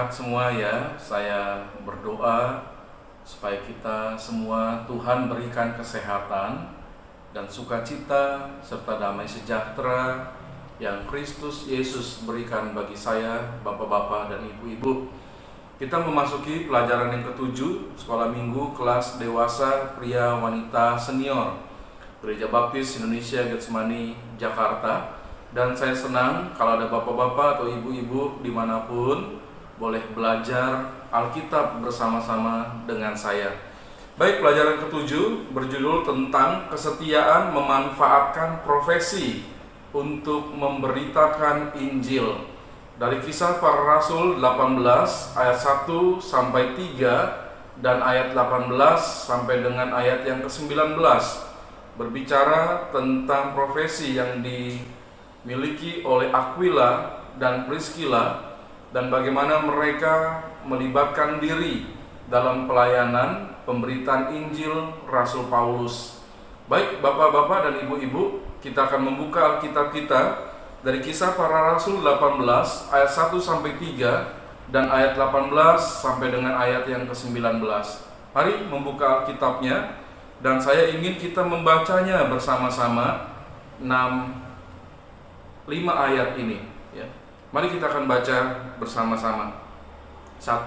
sehat semua ya. Saya berdoa supaya kita semua Tuhan berikan kesehatan dan sukacita serta damai sejahtera yang Kristus Yesus berikan bagi saya, bapak-bapak dan ibu-ibu. Kita memasuki pelajaran yang ketujuh, sekolah minggu kelas dewasa pria wanita senior Gereja Baptis Indonesia Getsemani, Jakarta. Dan saya senang kalau ada bapak-bapak atau ibu-ibu dimanapun boleh belajar Alkitab bersama-sama dengan saya. Baik, pelajaran ketujuh berjudul tentang kesetiaan memanfaatkan profesi untuk memberitakan Injil. Dari Kisah Para Rasul 18 ayat 1 sampai 3 dan ayat 18 sampai dengan ayat yang ke-19 berbicara tentang profesi yang dimiliki oleh Aquila dan Priscilla dan bagaimana mereka melibatkan diri dalam pelayanan pemberitaan Injil Rasul Paulus. Baik, bapak-bapak dan ibu-ibu, kita akan membuka Alkitab kita dari Kisah Para Rasul 18 ayat 1 sampai 3 dan ayat 18 sampai dengan ayat yang ke-19. Mari membuka Alkitabnya dan saya ingin kita membacanya bersama-sama 5 ayat ini ya. Mari kita akan baca bersama-sama. 1,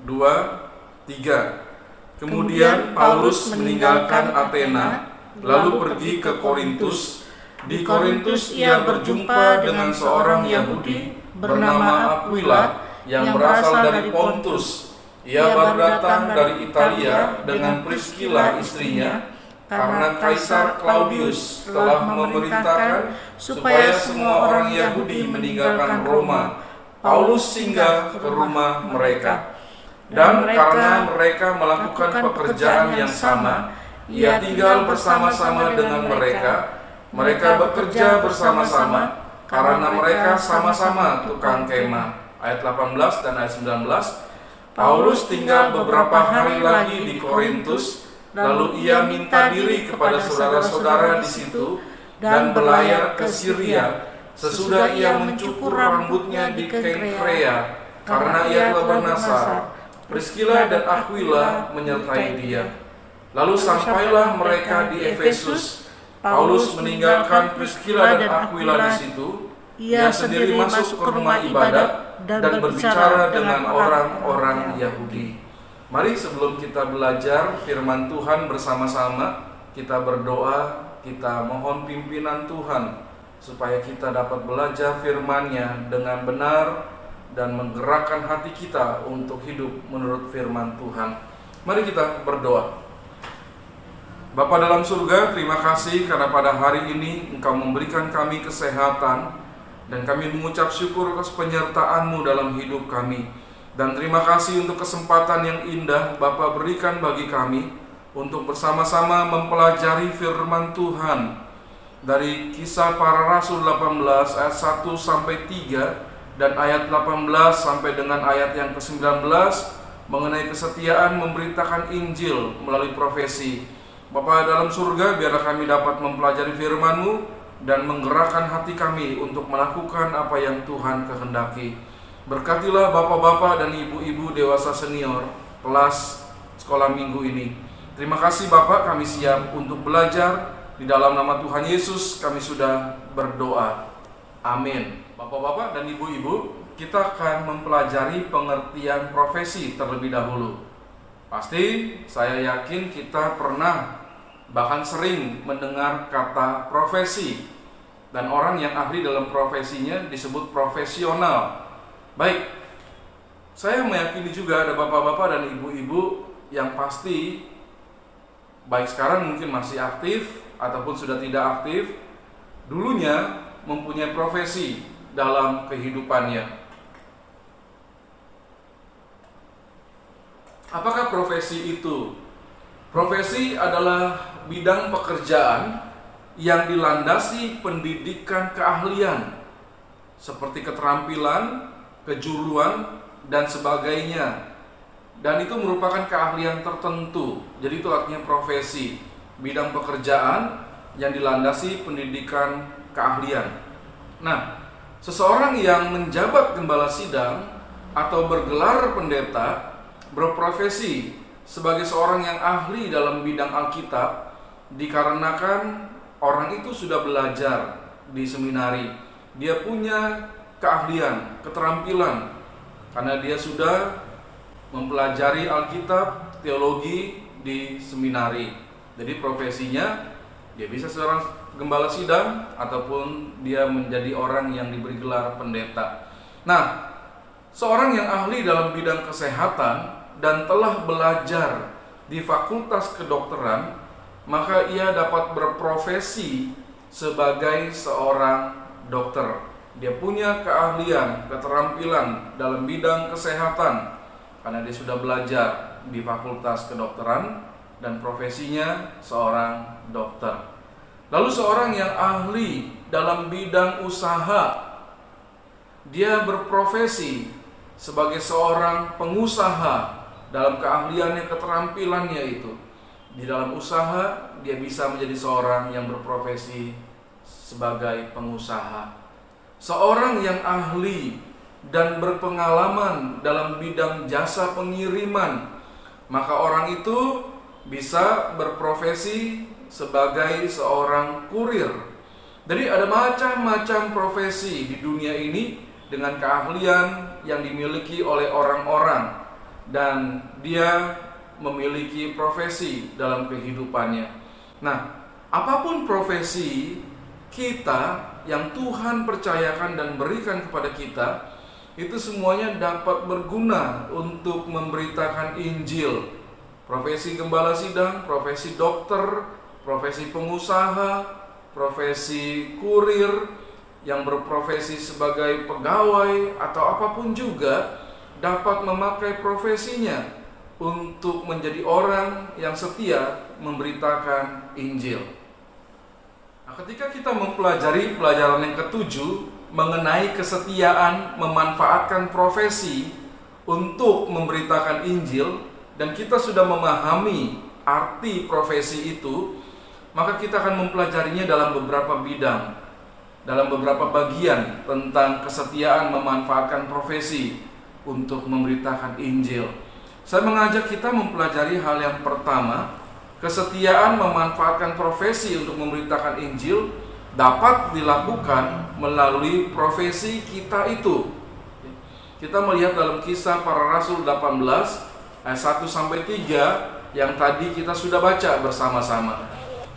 2, 3. Kemudian Paulus meninggalkan Athena lalu pergi ke Korintus. Di Korintus ia berjumpa dengan seorang Yahudi bernama Aquila yang berasal dari Pontus. Ia baru datang dari Italia dengan Priscilla istrinya, karena Kaisar Claudius telah memerintahkan supaya semua orang Yahudi meninggalkan Roma. Paulus singgah ke rumah mereka, dan karena mereka melakukan pekerjaan yang sama, ia tinggal bersama-sama dengan mereka. Mereka bekerja bersama-sama karena mereka sama-sama tukang kemah. Ayat 18 dan ayat 19. Paulus tinggal beberapa hari lagi di Korintus, lalu ia minta diri kepada saudara-saudara di situ dan berlayar ke Syria. Sesudah ia mencukur rambutnya di Kenkrea karena ia telah bernasar. Priscilla dan Aquila menyertai dia. Lalu sampailah mereka di Efesus. Paulus meninggalkan Priscilla dan Aquila di situ. Ia sendiri masuk ke rumah ibadat dan berbicara dengan orang-orang Yahudi. Mari sebelum kita belajar firman Tuhan bersama-sama, kita berdoa, kita mohon pimpinan Tuhan supaya kita dapat belajar firman-Nya dengan benar dan menggerakkan hati kita untuk hidup menurut firman Tuhan. Mari kita berdoa. Bapa dalam surga, terima kasih karena pada hari ini Engkau memberikan kami kesehatan, dan kami mengucap syukur atas penyertaan-Mu dalam hidup kami. Dan terima kasih untuk kesempatan yang indah Bapa berikan bagi kami untuk bersama-sama mempelajari firman Tuhan dari Kisah Para Rasul 18 ayat 1 sampai 3 dan ayat 18 sampai dengan ayat yang ke-19 mengenai kesetiaan memberitakan Injil melalui profesi. Bapa dalam surga, biarlah kami dapat mempelajari firman-Mu dan menggerakkan hati kami untuk melakukan apa yang Tuhan kehendaki. Berkatilah bapak-bapak dan ibu-ibu dewasa senior kelas sekolah minggu ini. Terima kasih Bapak, kami siap untuk belajar. Di dalam nama Tuhan Yesus kami sudah berdoa. Amin. Bapak-bapak dan ibu-ibu, kita akan mempelajari pengertian profesi terlebih dahulu. Pasti saya yakin kita pernah bahkan sering mendengar kata profesi, dan orang yang ahli dalam profesinya disebut profesional. Baik, saya meyakini juga ada bapak-bapak dan ibu-ibu yang pasti baik sekarang mungkin masih aktif ataupun sudah tidak aktif, dulunya mempunyai profesi dalam kehidupannya. Apakah profesi itu? Profesi adalah bidang pekerjaan yang dilandasi pendidikan keahlian seperti keterampilan, kejuruan, dan sebagainya. Dan itu merupakan keahlian tertentu. Jadi itu artinya profesi, bidang pekerjaan yang dilandasi pendidikan keahlian. Nah, seseorang yang menjabat gembala sidang atau bergelar pendeta, berprofesi sebagai seorang yang ahli dalam bidang Alkitab, dikarenakan orang itu sudah belajar di seminari. Dia punya keahlian, keterampilan, karena dia sudah mempelajari Alkitab, teologi di seminari. Jadi profesinya dia bisa seorang gembala sidang ataupun dia menjadi orang yang diberi gelar pendeta. Nah, seorang yang ahli dalam bidang kesehatan dan telah belajar di fakultas kedokteran, maka ia dapat berprofesi sebagai seorang dokter. Dia punya keahlian, keterampilan dalam bidang kesehatan karena dia sudah belajar di fakultas kedokteran dan profesinya seorang dokter. Lalu seorang yang ahli dalam bidang usaha, dia berprofesi sebagai seorang pengusaha dalam keahliannya, keterampilannya itu. Di dalam usaha dia bisa menjadi seorang yang berprofesi sebagai pengusaha. Seorang yang ahli dan berpengalaman dalam bidang jasa pengiriman, maka orang itu bisa berprofesi sebagai seorang kurir. Jadi ada macam-macam profesi di dunia ini dengan keahlian yang dimiliki oleh orang-orang, dan dia memiliki profesi dalam kehidupannya. Nah, apapun profesi kita yang Tuhan percayakan dan berikan kepada kita, itu semuanya dapat berguna untuk memberitakan Injil. Profesi gembala sidang, profesi dokter, profesi pengusaha, profesi kurir, yang berprofesi sebagai pegawai atau apapun juga dapat memakai profesinya untuk menjadi orang yang setia memberitakan Injil. Nah, ketika kita mempelajari pelajaran yang ketujuh mengenai kesetiaan memanfaatkan profesi untuk memberitakan Injil, dan kita sudah memahami arti profesi itu, maka kita akan mempelajarinya dalam beberapa bidang, dalam beberapa bagian tentang kesetiaan memanfaatkan profesi untuk memberitakan Injil. Saya mengajak kita mempelajari hal yang pertama, kesetiaan memanfaatkan profesi untuk memberitakan Injil dapat dilakukan melalui profesi kita itu. Kita melihat dalam Kisah Para Rasul 18 ayat 1-3 yang tadi kita sudah baca bersama-sama.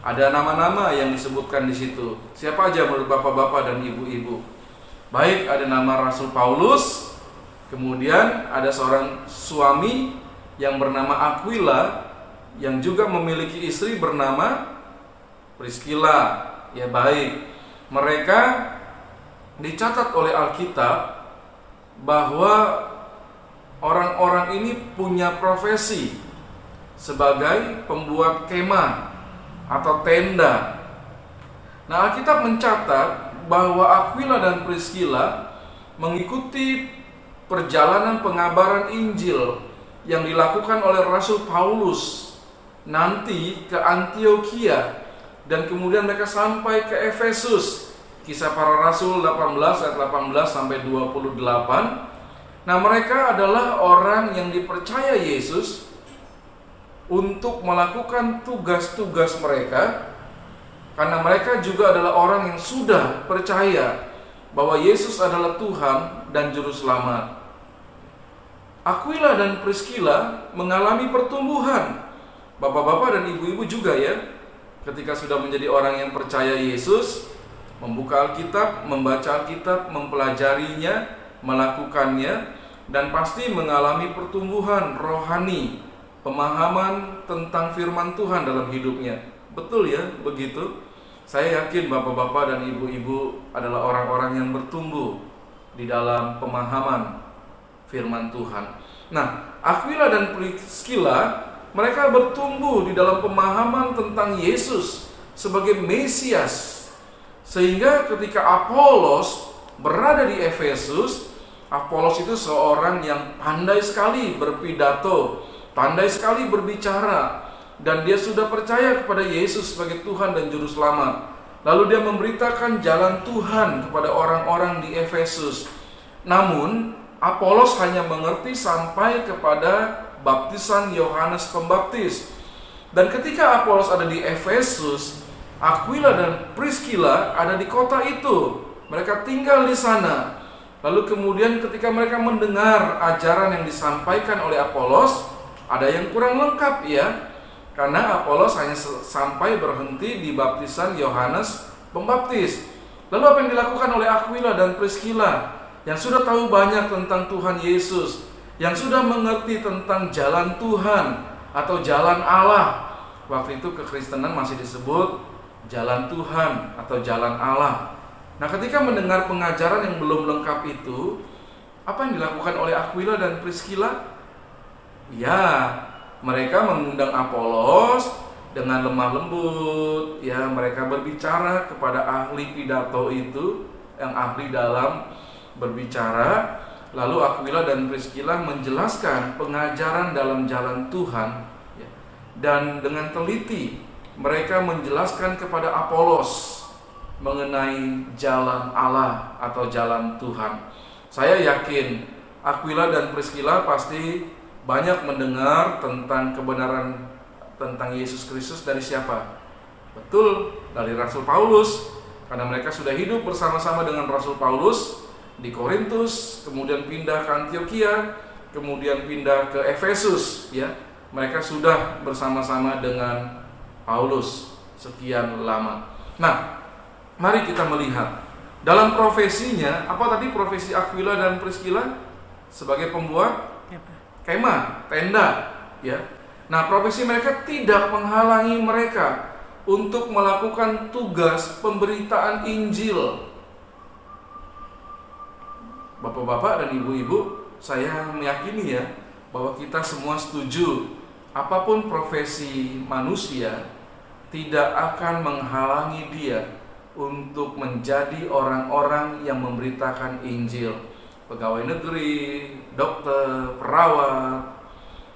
Ada nama-nama yang disebutkan di situ. Siapa aja menurut bapak-bapak dan ibu-ibu? Baik, ada nama Rasul Paulus, kemudian ada seorang suami yang bernama Aquila yang juga memiliki istri bernama Priscilla. Ya baik, mereka dicatat oleh Alkitab bahwa orang-orang ini punya profesi sebagai pembuat kemah atau tenda. Nah, Alkitab mencatat bahwa Aquila dan Priscilla mengikuti perjalanan pengabaran Injil yang dilakukan oleh Rasul Paulus nanti ke Antioquia, dan kemudian mereka sampai ke Efesus. Kisah Para Rasul 18 ayat 18-28. Nah, mereka adalah orang yang dipercaya Yesus untuk melakukan tugas-tugas mereka, karena mereka juga adalah orang yang sudah percaya bahwa Yesus adalah Tuhan dan Juru Selamat. Aquila dan Priscilla mengalami pertumbuhan. Bapak-bapak dan ibu-ibu juga ya, ketika sudah menjadi orang yang percaya Yesus, membuka Alkitab, membaca Alkitab, mempelajarinya, melakukannya, dan pasti mengalami pertumbuhan rohani, pemahaman tentang firman Tuhan dalam hidupnya. Betul ya, begitu? Saya yakin bapak-bapak dan ibu-ibu adalah orang-orang yang bertumbuh di dalam pemahaman firman Tuhan. Nah, Aquila dan Priscilla, mereka bertumbuh di dalam pemahaman tentang Yesus sebagai Mesias, sehingga ketika Apolos berada di Efesus, Apolos itu seorang yang pandai sekali berpidato, pandai sekali berbicara, dan dia sudah percaya kepada Yesus sebagai Tuhan dan Juru Selamat. Lalu dia memberitakan jalan Tuhan kepada orang-orang di Efesus. Namun Apolos hanya mengerti sampai kepada baptisan Yohanes Pembaptis. Dan ketika Apolos ada di Efesus, Aquila dan Priscilla ada di kota itu. Mereka tinggal di sana. Lalu kemudian ketika mereka mendengar ajaran yang disampaikan oleh Apolos, ada yang kurang lengkap ya. Karena Apolos hanya sampai berhenti di baptisan Yohanes Pembaptis. Lalu apa yang dilakukan oleh Aquila dan Priscilla yang sudah tahu banyak tentang Tuhan Yesus, yang sudah mengerti tentang jalan Tuhan atau jalan Allah. Waktu itu kekristenan masih disebut jalan Tuhan atau jalan Allah. Nah, ketika mendengar pengajaran yang belum lengkap itu, apa yang dilakukan oleh Aquila dan Priscilla? Ya, mereka mengundang Apolos dengan lemah lembut. Ya, mereka berbicara kepada ahli pidato itu, yang ahli dalam berbicara. Lalu Aquila dan Priscilla menjelaskan pengajaran dalam jalan Tuhan, ya. Dan dengan teliti mereka menjelaskan kepada Apolos mengenai jalan Allah atau jalan Tuhan. Saya yakin Aquila dan Priscilla pasti banyak mendengar tentang kebenaran tentang Yesus Kristus dari siapa? Betul, dari Rasul Paulus. Karena mereka sudah hidup bersama-sama dengan Rasul Paulus di Korintus, kemudian pindah ke Antioquia, kemudian pindah ke Efesus, ya. Mereka sudah bersama-sama dengan Paulus sekian lama. Nah, mari kita melihat dalam profesinya, apa tadi profesi Aquila dan Priscilla? Sebagai pembuat kemah, tenda, ya. Nah, profesi mereka tidak menghalangi mereka untuk melakukan tugas pemberitaan Injil. Bapak-bapak dan ibu-ibu, saya meyakini ya bahwa kita semua setuju apapun profesi manusia tidak akan menghalangi dia untuk menjadi orang-orang yang memberitakan Injil. Pegawai negeri, dokter, perawat,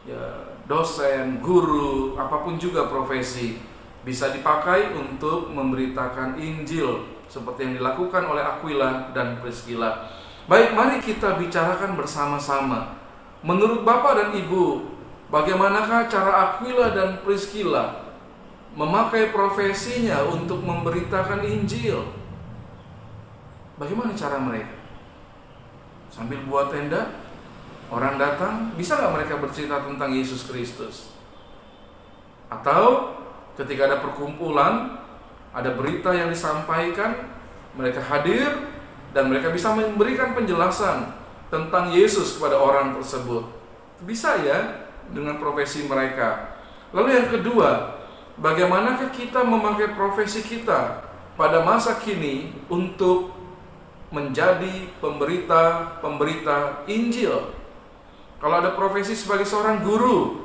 ya, dosen, guru, apapun juga profesi bisa dipakai untuk memberitakan Injil seperti yang dilakukan oleh Aquila dan Priscilla. Baik, mari kita bicarakan bersama-sama. Menurut Bapak dan Ibu, bagaimanakah cara Aquila dan Priscilla memakai profesinya untuk memberitakan Injil? Bagaimana cara mereka? Sambil buat tenda, orang datang, bisa nggak mereka bercerita tentang Yesus Kristus? Atau ketika ada perkumpulan, ada berita yang disampaikan, mereka hadir dan mereka bisa memberikan penjelasan tentang Yesus kepada orang tersebut. Bisa ya dengan profesi mereka. Lalu yang kedua, bagaimanakah kita memakai profesi kita pada masa kini untuk menjadi pemberita Injil? Kalau ada profesi sebagai seorang guru,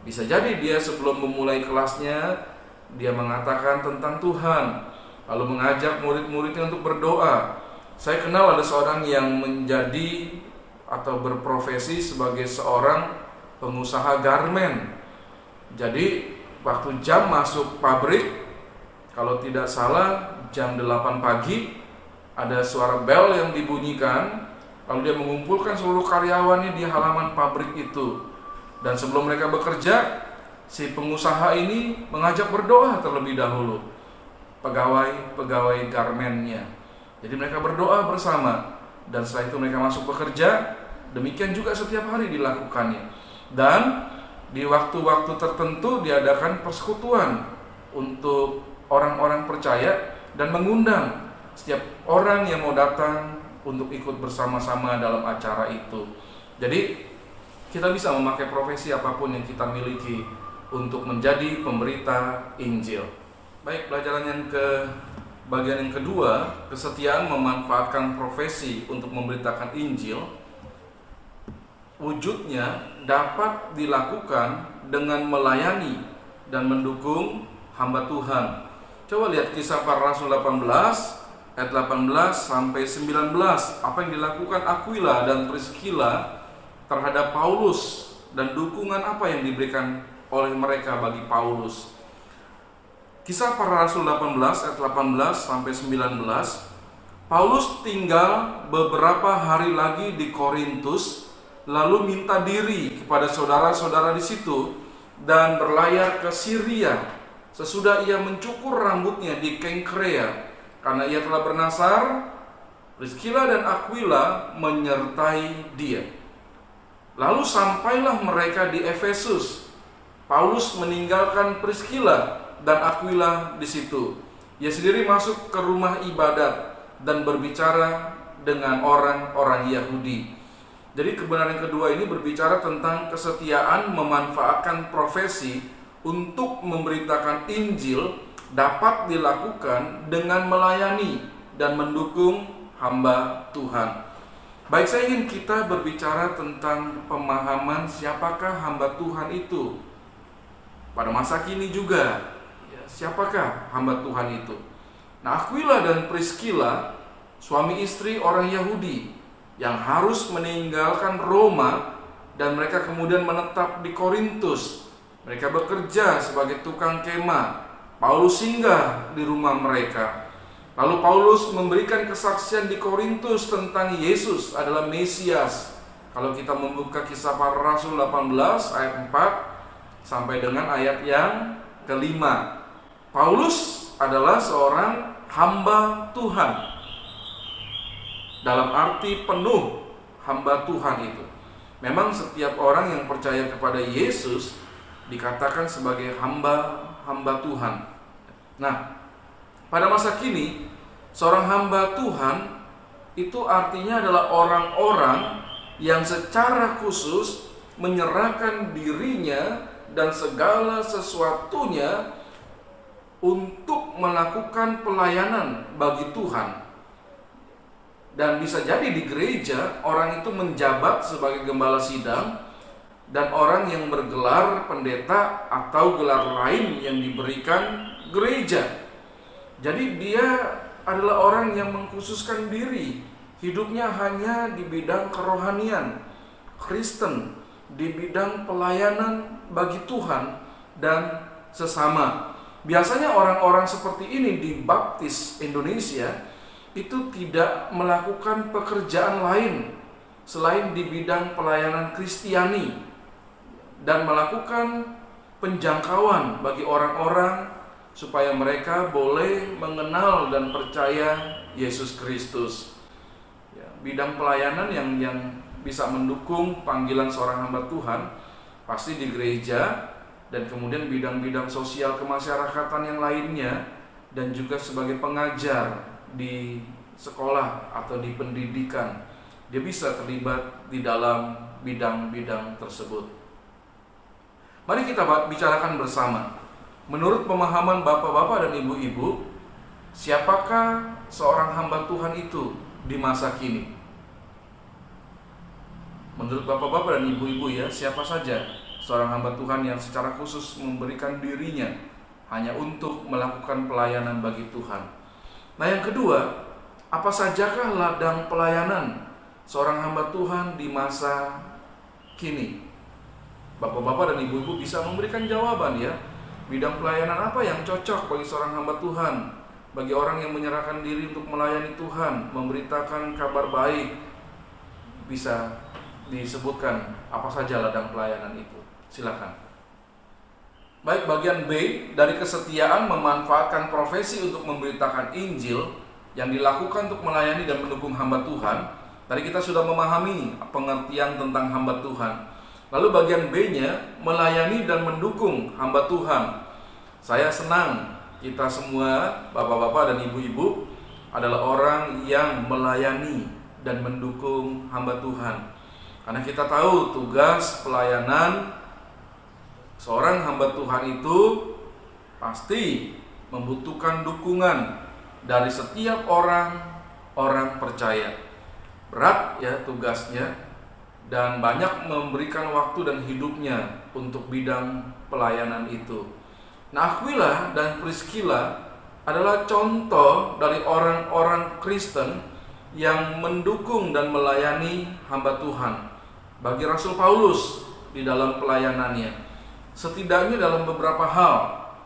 bisa jadi dia sebelum memulai kelasnya, dia mengatakan tentang Tuhan, lalu mengajak murid-muridnya untuk berdoa. Saya kenal ada seorang yang menjadi atau berprofesi sebagai seorang pengusaha garmen. Jadi waktu jam masuk pabrik, kalau tidak salah jam 8 pagi, ada suara bel yang dibunyikan, lalu dia mengumpulkan seluruh karyawannya di halaman pabrik itu. Dan sebelum mereka bekerja, si pengusaha ini mengajak berdoa terlebih dahulu pegawai garmennya. Jadi mereka berdoa bersama, dan setelah itu mereka masuk bekerja. Demikian juga setiap hari dilakukannya. Dan di waktu-waktu tertentu diadakan persekutuan untuk orang-orang percaya dan mengundang setiap orang yang mau datang untuk ikut bersama-sama dalam acara itu. Jadi kita bisa memakai profesi apapun yang kita miliki untuk menjadi pemberita Injil. Baik, pelajaran yang bagian yang kedua, kesetiaan memanfaatkan profesi untuk memberitakan Injil. Wujudnya dapat dilakukan dengan melayani dan mendukung hamba Tuhan. Coba lihat Kisah Para Rasul 18 ayat 18 sampai 19. Apa yang dilakukan Aquila dan Priscilla terhadap Paulus dan dukungan apa yang diberikan oleh mereka bagi Paulus. Kisah Para Rasul 18 ayat 18 sampai 19. Paulus tinggal beberapa hari lagi di Korintus, lalu minta diri kepada saudara-saudara di situ dan berlayar ke Syria. Sesudah ia mencukur rambutnya di Kengkrea, karena ia telah bernasar, Priscilla dan Aquila menyertai dia. Lalu sampailah mereka di Efesus. Paulus meninggalkan Priscilla dan Aquila di situ. Ia sendiri masuk ke rumah ibadat dan berbicara dengan orang-orang Yahudi. Jadi kebenaran kedua ini berbicara tentang kesetiaan memanfaatkan profesi untuk memberitakan Injil dapat dilakukan dengan melayani dan mendukung hamba Tuhan. Baik, saya ingin kita berbicara tentang pemahaman siapakah hamba Tuhan itu. Pada masa kini juga, siapakah hamba Tuhan itu? Nah, Aquila dan Priscilla, suami istri orang Yahudi yang harus meninggalkan Roma dan mereka kemudian menetap di Korintus. Mereka bekerja sebagai tukang kemah. Paulus singgah di rumah mereka. Lalu Paulus memberikan kesaksian di Korintus tentang Yesus adalah Mesias. Kalau kita membuka Kisah Para Rasul 18 ayat 4 sampai dengan ayat yang kelima, Paulus adalah seorang hamba Tuhan. Dalam arti penuh hamba Tuhan itu. Memang setiap orang yang percaya kepada Yesus dikatakan sebagai hamba Tuhan. Nah, pada masa kini seorang hamba Tuhan itu artinya adalah orang-orang yang secara khusus menyerahkan dirinya dan segala sesuatunya untuk melakukan pelayanan bagi Tuhan. Dan bisa jadi di gereja orang itu menjabat sebagai gembala sidang dan orang yang bergelar pendeta atau gelar lain yang diberikan gereja. Jadi dia adalah orang yang mengkhususkan diri, hidupnya hanya di bidang kerohanian, Kristen, di bidang pelayanan bagi Tuhan dan sesama. Biasanya orang-orang seperti ini di Baptis Indonesia itu tidak melakukan pekerjaan lain selain di bidang pelayanan Kristiani dan melakukan penjangkauan bagi orang-orang supaya mereka boleh mengenal dan percaya Yesus Kristus. Bidang pelayanan yang bisa mendukung panggilan seorang hamba Tuhan pasti di gereja, dan kemudian bidang-bidang sosial kemasyarakatan yang lainnya, dan juga sebagai pengajar di sekolah atau di pendidikan. Dia bisa terlibat di dalam bidang-bidang tersebut. Mari kita bicarakan bersama. Menurut pemahaman bapak-bapak dan ibu-ibu, siapakah seorang hamba Tuhan itu di masa kini? Menurut bapak-bapak dan ibu-ibu siapa saja seorang hamba Tuhan yang secara khusus memberikan dirinya hanya untuk melakukan pelayanan bagi Tuhan? Nah, yang kedua, apa sajakah ladang pelayanan seorang hamba Tuhan di masa kini? Bapak-bapak dan ibu-ibu bisa memberikan jawaban Bidang pelayanan apa yang cocok bagi seorang hamba Tuhan, bagi orang yang menyerahkan diri untuk melayani Tuhan, memberitakan kabar baik? Bisa disebutkan apa saja ladang pelayanan itu? Silakan. Baik, bagian B dari kesetiaan memanfaatkan profesi untuk memberitakan Injil yang dilakukan untuk melayani dan mendukung hamba Tuhan. Tadi kita sudah memahami pengertian tentang hamba Tuhan. Lalu bagian B-nya melayani dan mendukung hamba Tuhan. Saya senang kita semua bapak-bapak dan ibu-ibu adalah orang yang melayani dan mendukung hamba Tuhan. Karena kita tahu tugas pelayanan seorang hamba Tuhan itu pasti membutuhkan dukungan dari setiap orang percaya. Berat tugasnya, dan banyak memberikan waktu dan hidupnya untuk bidang pelayanan itu. Nah, Aquila dan Priscilla adalah contoh dari orang-orang Kristen yang mendukung dan melayani hamba Tuhan bagi Rasul Paulus di dalam pelayanannya. Setidaknya dalam beberapa hal,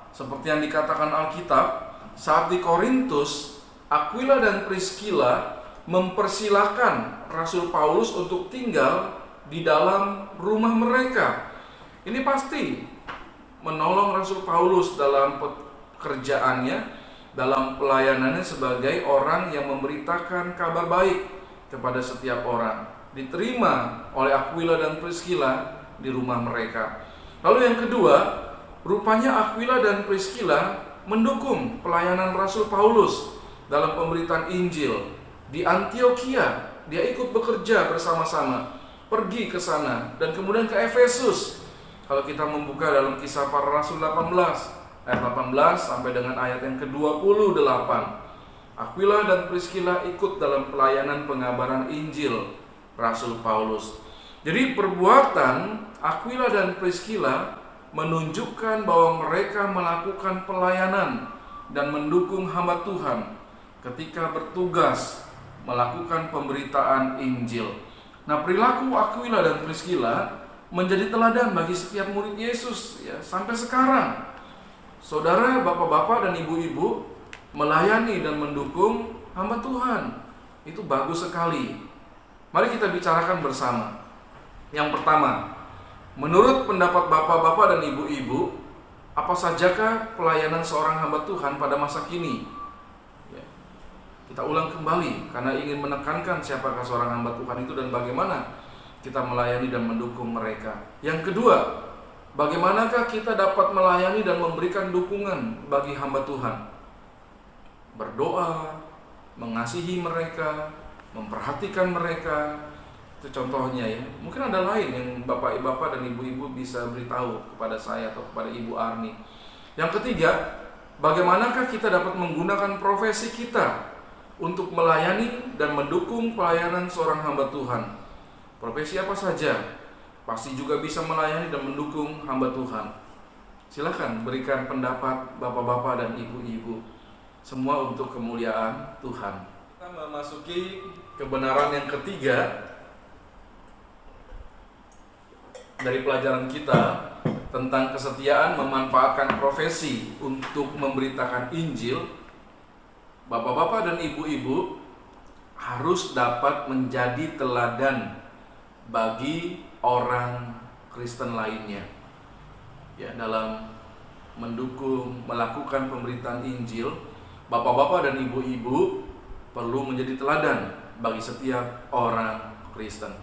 seperti yang dikatakan Alkitab, saat di Korintus Aquila dan Priscilla mempersilahkan Rasul Paulus untuk tinggal di dalam rumah mereka. Ini pasti menolong Rasul Paulus dalam pekerjaannya, dalam pelayanannya sebagai orang yang memberitakan kabar baik kepada setiap orang. Diterima oleh Aquila dan Priscilla di rumah mereka. Lalu yang kedua, rupanya Aquila dan Priscilla mendukung pelayanan Rasul Paulus dalam pemberitaan Injil. Di Antioquia dia ikut bekerja bersama-sama, pergi ke sana dan kemudian ke Efesus. Kalau kita membuka dalam Kisah Para Rasul 18 ayat 18 sampai dengan ayat yang ke-28, Aquila dan Priscilla ikut dalam pelayanan pengabaran Injil Rasul Paulus. Jadi perbuatan Aquila dan Priscilla menunjukkan bahwa mereka melakukan pelayanan dan mendukung hamba Tuhan ketika bertugas melakukan pemberitaan Injil. Nah, perilaku Aquila dan Priscilla menjadi teladan bagi setiap murid Yesus ya, sampai sekarang. Saudara, bapak-bapak dan ibu-ibu melayani dan mendukung hamba Tuhan. Itu bagus sekali. Mari kita bicarakan bersama. Yang pertama, menurut pendapat bapak-bapak dan ibu-ibu, apa sajakah pelayanan seorang hamba Tuhan pada masa kini? Kita ulang kembali karena ingin menekankan siapakah seorang hamba Tuhan itu dan bagaimana kita melayani dan mendukung mereka. Yang kedua, bagaimanakah kita dapat melayani dan memberikan dukungan bagi hamba Tuhan? Berdoa, mengasihi mereka, memperhatikan mereka. Itu contohnya ya. Mungkin ada lain yang bapak-bapak dan ibu-ibu bisa beritahu kepada saya atau kepada Ibu Arni. Yang ketiga, bagaimanakah kita dapat menggunakan profesi kita untuk melayani dan mendukung pelayanan seorang hamba Tuhan? Profesi apa saja pasti juga bisa melayani dan mendukung hamba Tuhan. Silakan berikan pendapat bapak-bapak dan ibu-ibu. Semua untuk kemuliaan Tuhan. Kita memasuki kebenaran yang ketiga dari pelajaran kita tentang kesetiaan memanfaatkan profesi untuk memberitakan Injil. Bapak-bapak dan ibu-ibu harus dapat menjadi teladan bagi orang Kristen lainnya ya, dalam mendukung, melakukan pemberitaan Injil. Bapak-bapak dan ibu-ibu perlu menjadi teladan bagi setiap orang Kristen.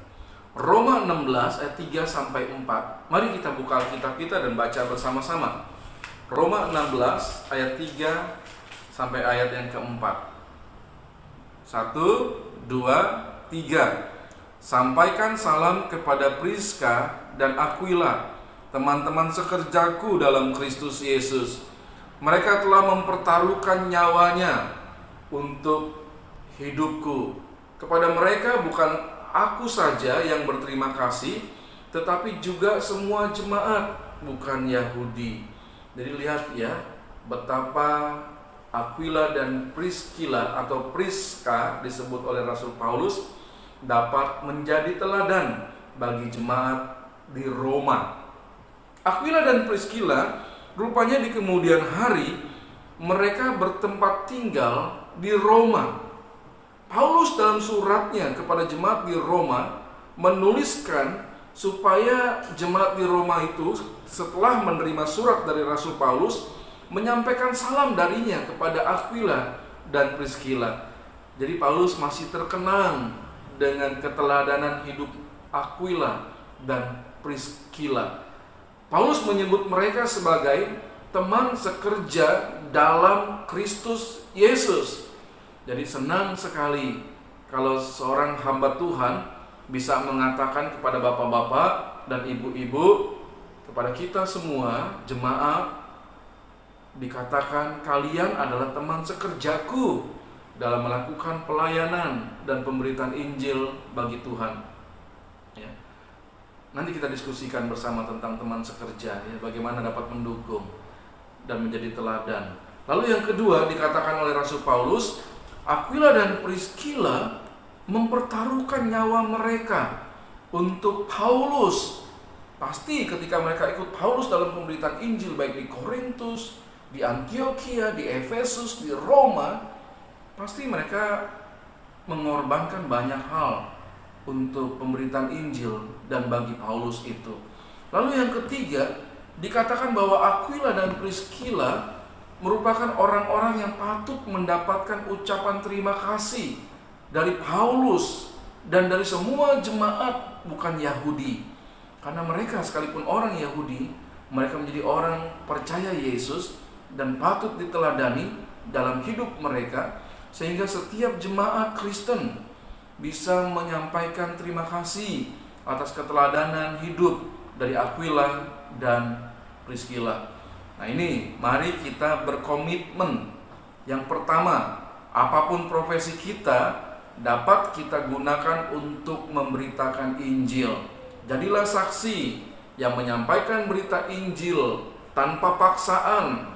Roma 16 ayat 3 sampai 4. Mari kita buka Alkitab kita dan baca bersama-sama. Roma 16 ayat 3 sampai ayat yang keempat. 1, 2, 3. Sampaikan salam kepada Priska dan Aquila, teman-teman sekerjaku dalam Kristus Yesus. Mereka telah mempertaruhkan nyawanya untuk hidupku. Kepada mereka bukan aku saja yang berterima kasih, tetapi juga semua jemaat bukan Yahudi. Jadi lihat ya, betapa Aquila dan Priscilla atau Priska disebut oleh Rasul Paulus dapat menjadi teladan bagi jemaat di Roma. Aquila dan Priscilla rupanya di kemudian hari mereka bertempat tinggal di Roma. Paulus dalam suratnya kepada jemaat di Roma menuliskan supaya jemaat di Roma itu setelah menerima surat dari Rasul Paulus menyampaikan salam darinya kepada Aquila dan Priscilla. Jadi Paulus masih terkenang dengan keteladanan hidup Aquila dan Priscilla. Paulus menyebut mereka sebagai teman sekerja dalam Kristus Yesus. Jadi senang sekali kalau seorang hamba Tuhan bisa mengatakan kepada bapak-bapak dan ibu-ibu, kepada kita semua jemaat, dikatakan kalian adalah teman sekerjaku dalam melakukan pelayanan dan pemberitaan Injil bagi Tuhan ya. Nanti kita diskusikan bersama tentang teman sekerja ya, bagaimana dapat mendukung dan menjadi teladan. Lalu yang kedua dikatakan oleh Rasul Paulus, Aquila dan Priscilla mempertaruhkan nyawa mereka untuk Paulus. Pasti ketika mereka ikut Paulus dalam pemberitaan Injil baik di Korintus, di Antioquia, di Efesus, di Roma, pasti mereka mengorbankan banyak hal untuk pemberitaan Injil dan bagi Paulus itu. Lalu yang ketiga, dikatakan bahwa Aquila dan Priscilla merupakan orang-orang yang patut mendapatkan ucapan terima kasih dari Paulus dan dari semua jemaat bukan Yahudi. Karena mereka sekalipun orang Yahudi, mereka menjadi orang percaya Yesus dan patut diteladani dalam hidup mereka, sehingga setiap jemaat Kristen bisa menyampaikan terima kasih atas keteladanan hidup dari Aquila dan Priscilla. Nah ini, mari kita berkomitmen. Yang pertama, apapun profesi kita dapat kita gunakan untuk memberitakan Injil. Jadilah saksi yang menyampaikan berita Injil tanpa paksaan,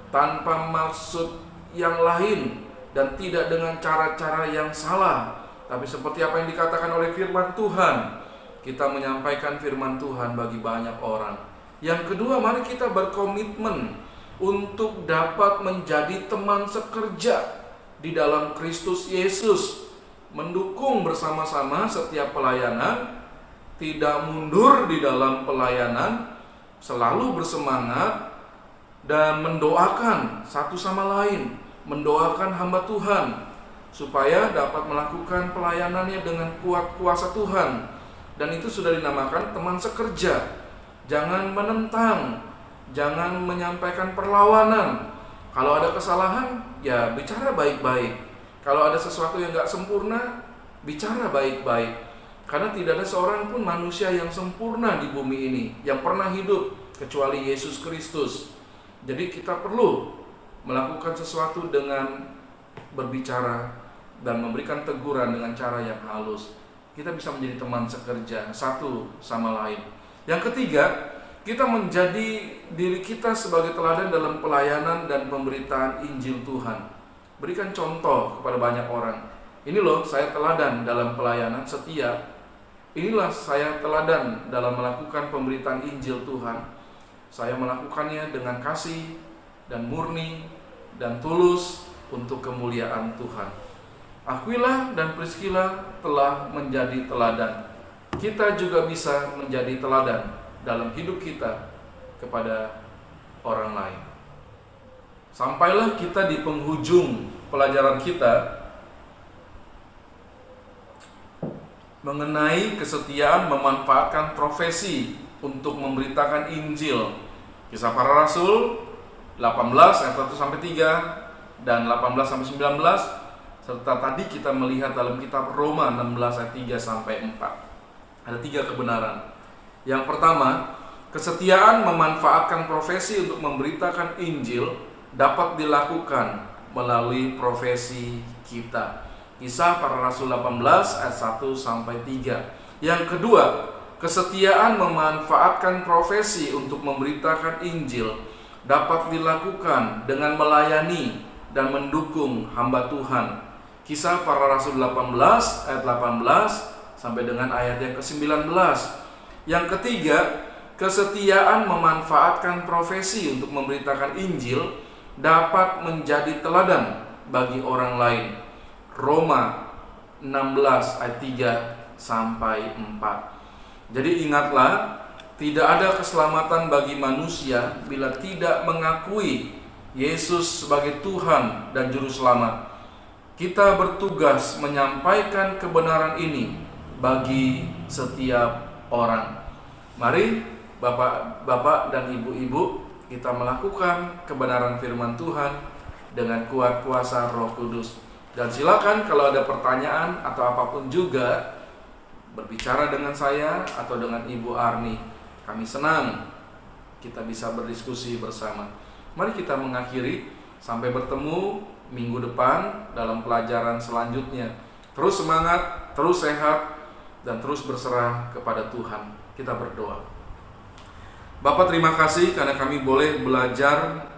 tanpa maksud yang lain, dan tidak dengan cara-cara yang salah. Tapi seperti apa yang dikatakan oleh firman Tuhan, kita menyampaikan firman Tuhan bagi banyak orang. Yang kedua, mari kita berkomitmen untuk dapat menjadi teman sekerja di dalam Kristus Yesus, mendukung bersama-sama setiap pelayanan, tidak mundur di dalam pelayanan, selalu bersemangat dan mendoakan satu sama lain, mendoakan hamba Tuhan supaya dapat melakukan pelayanannya dengan kuat kuasa Tuhan. Dan itu sudah dinamakan teman sekerja. Jangan menentang, jangan menyampaikan perlawanan. Kalau ada kesalahan, ya bicara baik-baik. Kalau ada sesuatu yang gak sempurna, bicara baik-baik. Karena tidak ada seorang pun manusia yang sempurna di bumi ini yang pernah hidup kecuali Yesus Kristus. Jadi kita perlu melakukan sesuatu dengan berbicara dan memberikan teguran dengan cara yang halus. Kita bisa menjadi teman sekerja satu sama lain. Yang ketiga, kita menjadi diri kita sebagai teladan dalam pelayanan dan pemberitaan Injil Tuhan. Berikan contoh kepada banyak orang. Ini loh, saya teladan dalam pelayanan setia. Inilah saya teladan dalam melakukan pemberitaan Injil Tuhan. Saya melakukannya dengan kasih dan murni dan tulus untuk kemuliaan Tuhan. Aquila dan Priscilla telah menjadi teladan. Kita juga bisa menjadi teladan dalam hidup kita kepada orang lain. Sampailah kita di penghujung pelajaran kita mengenai kesetiaan memanfaatkan profesi untuk memberitakan Injil. Kisah Para Rasul 18 ayat 1 sampai 3 dan 18 sampai 19, serta tadi kita melihat dalam kitab Roma 16 ayat 3 sampai 4. Ada 3 kebenaran. Yang pertama, kesetiaan memanfaatkan profesi untuk memberitakan Injil dapat dilakukan melalui profesi kita. Kisah Para Rasul 18 ayat 1 sampai 3. Yang kedua, kesetiaan memanfaatkan profesi untuk memberitakan Injil dapat dilakukan dengan melayani dan mendukung hamba Tuhan. Kisah Para Rasul 18 ayat 18 sampai dengan ayat yang ke-19. Yang ketiga, kesetiaan memanfaatkan profesi untuk memberitakan Injil dapat menjadi teladan bagi orang lain. Roma 16 ayat 3 sampai 4. Jadi ingatlah, tidak ada keselamatan bagi manusia bila tidak mengakui Yesus sebagai Tuhan dan Juru Selamat. Kita bertugas menyampaikan kebenaran ini bagi setiap orang. Mari Bapak-bapak dan ibu-ibu, kita melakukan kebenaran firman Tuhan dengan kuat kuasa Roh Kudus. Dan silakan kalau ada pertanyaan atau apapun juga, berbicara dengan saya atau dengan Ibu Arni. Kami senang kita bisa berdiskusi bersama. Mari kita mengakhiri, sampai bertemu minggu depan dalam pelajaran selanjutnya. Terus semangat, terus sehat, dan terus berserah kepada Tuhan. Kita berdoa. Bapa, terima kasih karena kami boleh belajar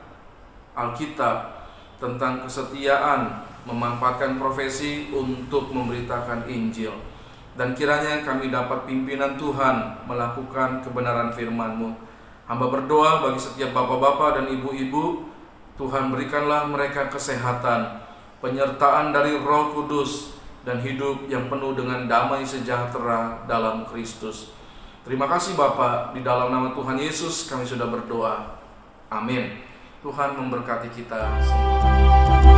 Alkitab tentang kesetiaan memanfaatkan profesi untuk memberitakan Injil. Dan kiranya kami dapat pimpinan Tuhan melakukan kebenaran firman-Mu. Hamba berdoa bagi setiap bapak-bapak dan ibu-ibu, Tuhan berikanlah mereka kesehatan, penyertaan dari Roh Kudus, dan hidup yang penuh dengan damai sejahtera dalam Kristus. Terima kasih Bapa, di dalam nama Tuhan Yesus kami sudah berdoa. Amin. Tuhan memberkati kita semua.